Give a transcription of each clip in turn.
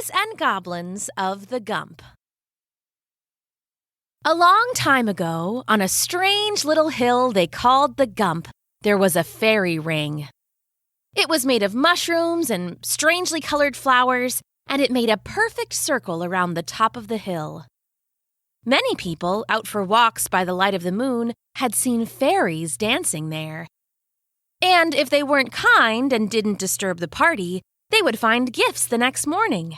Fairies and Goblins of the GUMP. A long time ago, on a strange little hill they called the GUMP, there was a fairy ring. It was made of mushrooms and strangely colored flowers, and it made a perfect circle around the top of the hill. Many people, out for walks by the light of the moon, had seen fairies dancing there. And if they weren't kind and didn't disturb the party, they would find gifts the next morning.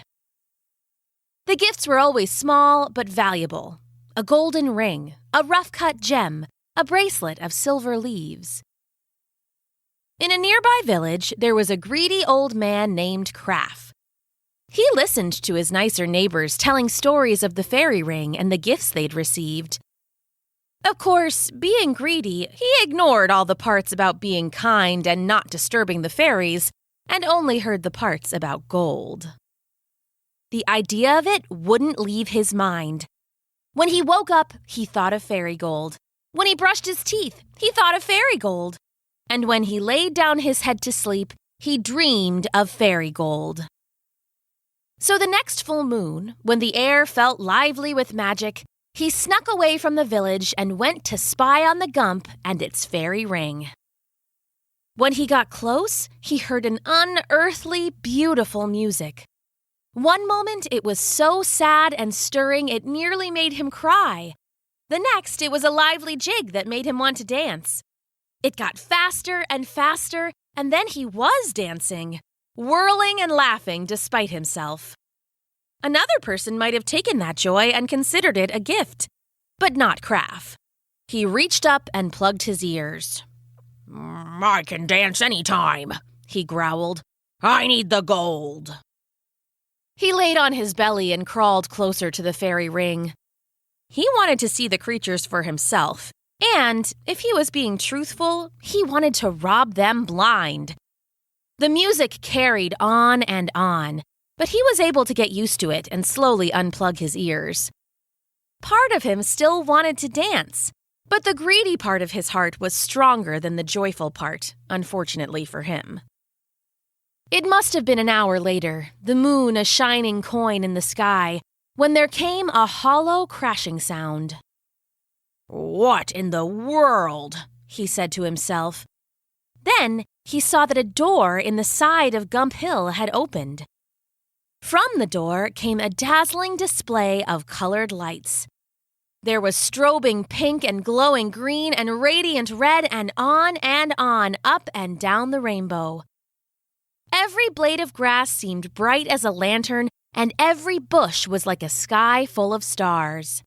The gifts were always small but valuable. A golden ring, a rough-cut gem, a bracelet of silver leaves. In a nearby village, there was a greedy old man named Kraff. He listened to his nicer neighbors telling stories of the fairy ring and the gifts they'd received. Of course, being greedy, he ignored all the parts about being kind and not disturbing the fairies, and only heard the parts about gold. The idea of it wouldn't leave his mind. When he woke up, he thought of fairy gold. When he brushed his teeth, he thought of fairy gold. And when he laid down his head to sleep, he dreamed of fairy gold. So the next full moon, when the air felt lively with magic, he snuck away from the village and went to spy on the GUMP and its fairy ring. When he got close, he heard an unearthly, beautiful music. One moment it was so sad and stirring it nearly made him cry. The next it was a lively jig that made him want to dance. It got faster and faster, and then he was dancing, whirling and laughing despite himself. Another person might have taken that joy and considered it a gift, but not Kraff. He reached up and plugged his ears. "I can dance any time," he growled. "I need the gold." He laid on his belly and crawled closer to the fairy ring. He wanted to see the creatures for himself, and, if he was being truthful, he wanted to rob them blind. The music carried on, but he was able to get used to it and slowly unplug his ears. Part of him still wanted to dance, but the greedy part of his heart was stronger than the joyful part, unfortunately for him. It must have been an hour later, the moon a shining coin in the sky, when there came a hollow crashing sound. "What in the world?" he said to himself. Then he saw that a door in the side of GUMP Hill had opened. From the door came a dazzling display of colored lights. There was strobing pink and glowing green and radiant red and on, up and down the rainbow. Every blade of grass seemed bright as a lantern, and every bush was like a sky full of stars.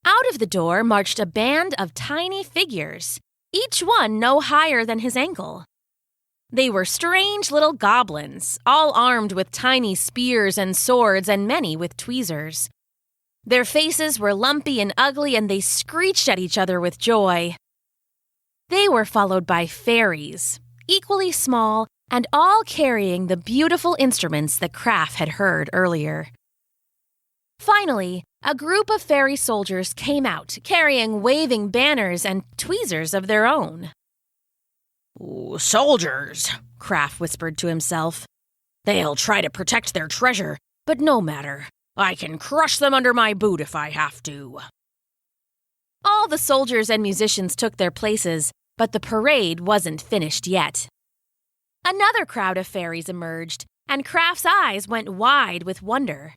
Out of the door marched a band of tiny figures, each one no higher than his ankle. They were strange little goblins, all armed with tiny spears and swords and many with tweezers. Their faces were lumpy and ugly, and they screeched at each other with joy. They were followed by fairies, equally small, and all carrying the beautiful instruments that Kraff had heard earlier. Finally, a group of fairy soldiers came out, carrying waving banners and tweezers of their own. "Soldiers," Kraff whispered to himself. "They'll try to protect their treasure, but no matter. I can crush them under my boot if I have to." All the soldiers and musicians took their places, but the parade wasn't finished yet. Another crowd of fairies emerged, and Kraff's eyes went wide with wonder.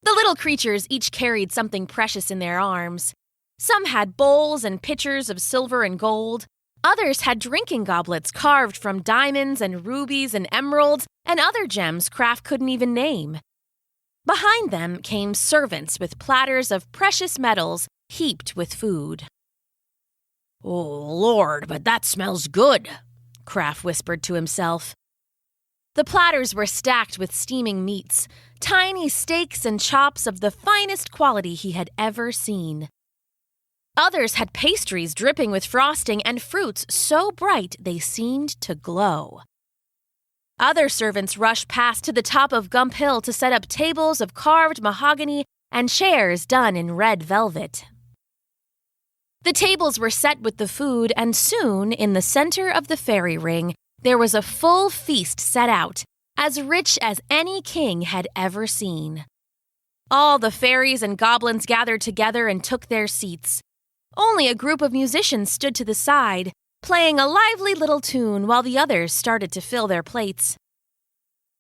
The little creatures each carried something precious in their arms. Some had bowls and pitchers of silver and gold. Others had drinking goblets carved from diamonds and rubies and emeralds and other gems Kraff couldn't even name. Behind them came servants with platters of precious metals heaped with food. "Oh, Lord, but that smells good," Kraff whispered to himself. The platters were stacked with steaming meats, tiny steaks and chops of the finest quality he had ever seen. Others had pastries dripping with frosting and fruits so bright they seemed to glow. Other servants rushed past to the top of GUMP Hill to set up tables of carved mahogany and chairs done in red velvet. The tables were set with the food, and soon, in the center of the fairy ring, there was a full feast set out, as rich as any king had ever seen. All the fairies and goblins gathered together and took their seats. Only a group of musicians stood to the side, playing a lively little tune while the others started to fill their plates.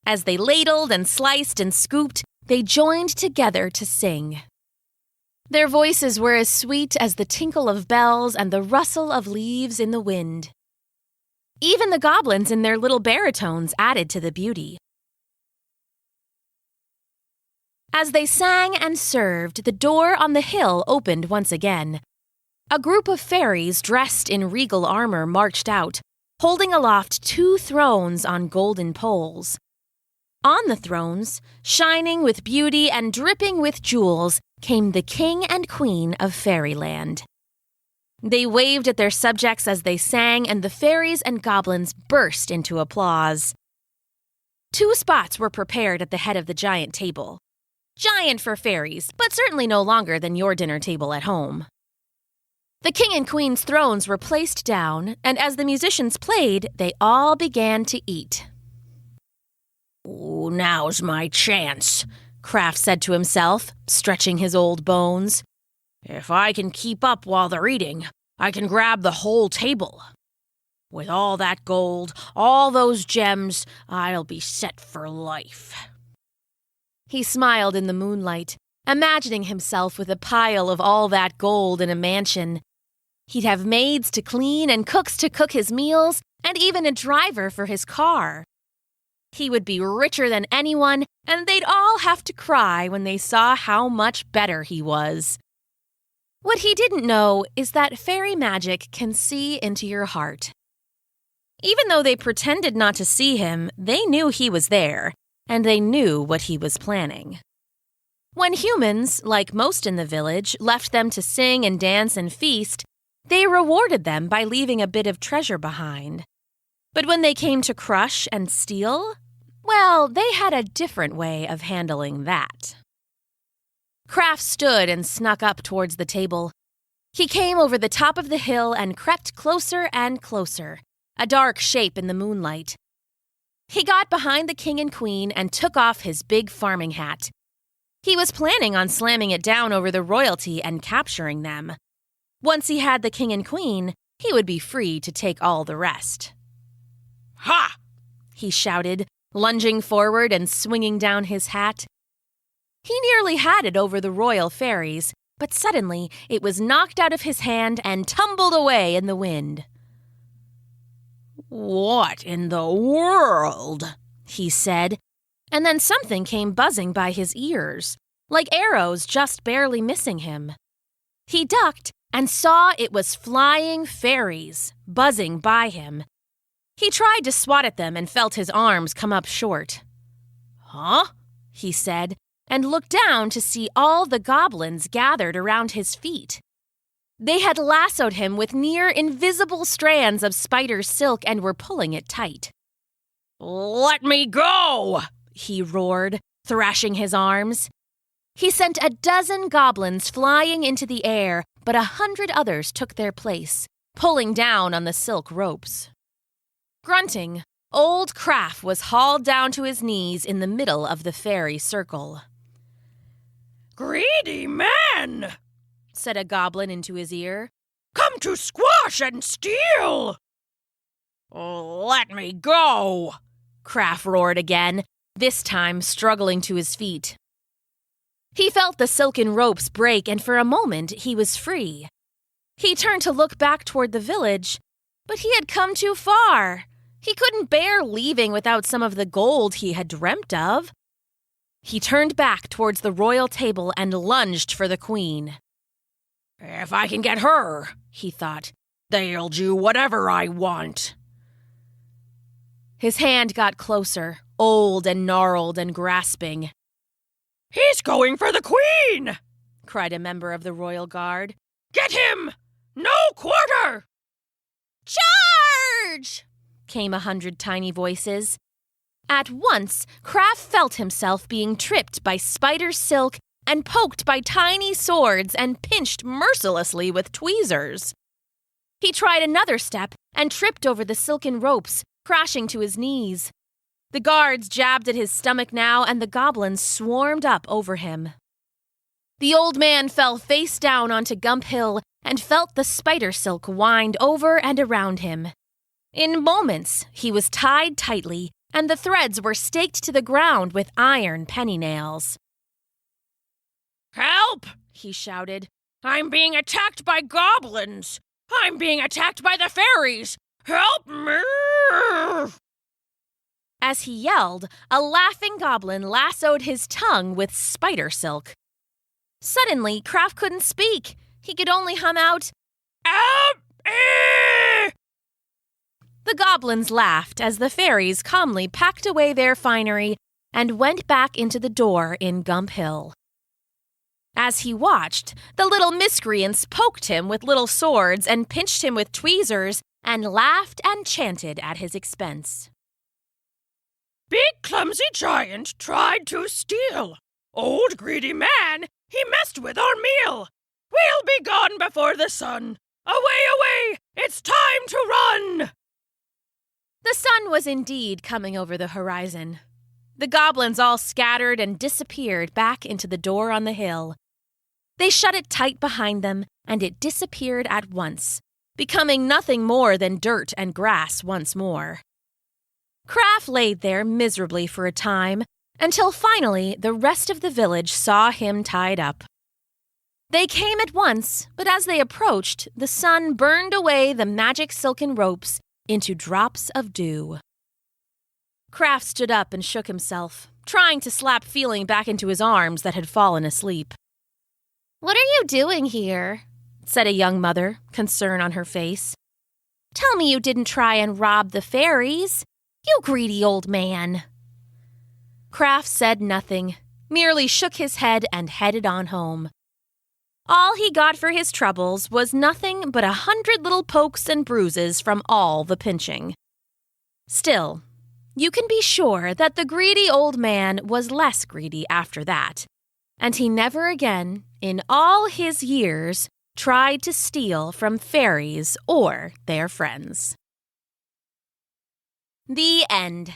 As they ladled and sliced and scooped, they joined together to sing. Their voices were as sweet as the tinkle of bells and the rustle of leaves in the wind. Even the goblins in their little baritones added to the beauty. As they sang and served, the door on the hill opened once again. A group of fairies dressed in regal armor marched out, holding aloft 2 thrones on golden poles. On the thrones, shining with beauty and dripping with jewels, came the king and queen of Fairyland. They waved at their subjects as they sang, and the fairies and goblins burst into applause. 2 spots were prepared at the head of the giant table. Giant for fairies, but certainly no longer than your dinner table at home. The king and queen's thrones were placed down, and as the musicians played, they all began to eat. "Ooh, now's my chance," Kraft said to himself, stretching his old bones. "If I can keep up while they're eating, I can grab the whole table. With all that gold, all those gems, I'll be set for life." He smiled in the moonlight, imagining himself with a pile of all that gold in a mansion. He'd have maids to clean and cooks to cook his meals, and even a driver for his car. He would be richer than anyone, and they'd all have to cry when they saw how much better he was. What he didn't know is that fairy magic can see into your heart. Even though they pretended not to see him, they knew he was there, and they knew what he was planning. When humans, like most in the village, left them to sing and dance and feast, they rewarded them by leaving a bit of treasure behind. But when they came to crush and steal, well, they had a different way of handling that. Kraft stood and snuck up towards the table. He came over the top of the hill and crept closer and closer, a dark shape in the moonlight. He got behind the king and queen and took off his big farming hat. He was planning on slamming it down over the royalty and capturing them. Once he had the king and queen, he would be free to take all the rest. "Ha!" he shouted, lunging forward and swinging down his hat. He nearly had it over the royal fairies, but suddenly it was knocked out of his hand and tumbled away in the wind. "What in the world?" he said, and then something came buzzing by his ears, like arrows just barely missing him. He ducked and saw it was flying fairies, buzzing by him. He tried to swat at them and felt his arms come up short. "Huh?" he said, and looked down to see all the goblins gathered around his feet. They had lassoed him with near invisible strands of spider silk and were pulling it tight. "Let me go!" he roared, thrashing his arms. He sent a dozen goblins flying into the air, but 100 others took their place, pulling down on the silk ropes. Grunting, old Kraft was hauled down to his knees in the middle of the fairy circle. "Greedy man," said a goblin into his ear. "Come to squash and steal!" "Let me go!" Kraft roared again, this time struggling to his feet. He felt the silken ropes break, and for a moment he was free. He turned to look back toward the village, but he had come too far. He couldn't bear leaving without some of the gold he had dreamt of. He turned back towards the royal table and lunged for the queen. "If I can get her," he thought, "they'll do whatever I want." His hand got closer, old and gnarled and grasping. "He's going for the queen!" cried a member of the royal guard. "Get him! No quarter!" "Charge!" came 100 tiny voices. At once, Kraft felt himself being tripped by spider silk and poked by tiny swords and pinched mercilessly with tweezers. He tried another step and tripped over the silken ropes, crashing to his knees. The guards jabbed at his stomach now, and the goblins swarmed up over him. The old man fell face down onto Gump Hill and felt the spider silk wind over and around him. In moments, he was tied tightly, and the threads were staked to the ground with iron penny nails. "Help!" he shouted. "I'm being attacked by goblins! I'm being attacked by the fairies! Help me!" As he yelled, a laughing goblin lassoed his tongue with spider silk. Suddenly, Kraft couldn't speak. He could only hum out, "Help! The goblins laughed as the fairies calmly packed away their finery and went back into the door in Gump Hill. As he watched, the little miscreants poked him with little swords and pinched him with tweezers and laughed and chanted at his expense. Big clumsy giant tried to steal. Old greedy man, he messed with our meal. We'll be gone before the sun. Away, away, it's time to run!" The sun was indeed coming over the horizon. The goblins all scattered and disappeared back into the door on the hill. They shut it tight behind them, and it disappeared at once, becoming nothing more than dirt and grass once more. Kraft laid there miserably for a time, until finally the rest of the village saw him tied up. They came at once, but as they approached, the sun burned away the magic silken ropes into drops of dew. Kraft stood up and shook himself, trying to slap feeling back into his arms that had fallen asleep. "What are you doing here?" said a young mother, concern on her face. "Tell me you didn't try and rob the fairies. You greedy old man." Kraft said nothing, merely shook his head and headed on home. All he got for his troubles was nothing but 100 little pokes and bruises from all the pinching. Still, you can be sure that the greedy old man was less greedy after that, and he never again, in all his years, tried to steal from fairies or their friends. The end.